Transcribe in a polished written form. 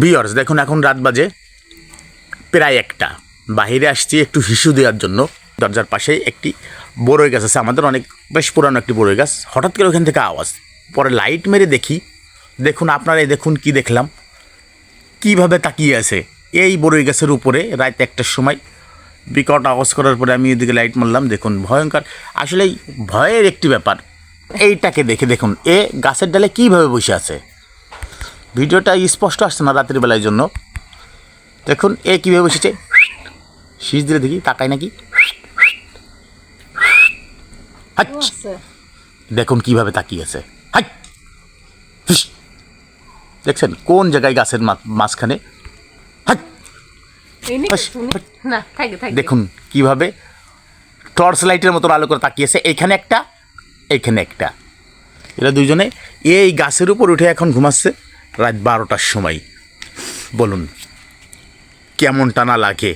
Viewers দেখুন এখন রাত বাজে প্রায় 1টা। বাহিরে আসছি একটু হিসু দেওয়ার জন্য। দরজার পাশে একটি বড়ই গাছ আছে আমাদের, অনেক বেশ পুরানো একটি বড়ই গাছ। হঠাৎ করে ওখান থেকে আওয়াজ, পরে লাইট মেরে দেখি, দেখুন আপনারা দেখুন কি দেখলাম, কীভাবে তাকিয়ে আছে এই বড়ই গাছের উপরে। রাত 1টার সময় বিকট আওয়াজ করার পরে আমি এদিকে লাইট মারলাম, দেখুন ভয়ঙ্কর, আসলেই ভয়ের একটি ব্যাপার। এইটাকে দেখে দেখুন এ গাছের ডালে কীভাবে বসে আছে। ভিডিওটা স্পষ্ট আসছে না রাতের বেলার জন্য। দেখুন এ কীভাবে বসেছে, শীষ দিলে দেখি তাকায় নাকি, দেখুন কিভাবে তাকিয়ে আছে। দেখছেন কোন জায়গায় গাছের মাঝখানে, দেখুন কিভাবে টর্চ লাইটের মতো আলো করে তাকিয়েছে। এইখানে একটা, এইখানে একটা, এরা দুজনে এই গাছের উপর উঠে এখন ঘুমাচ্ছে রাত 12টার সময়। বলুন কেমন টানা লাগে।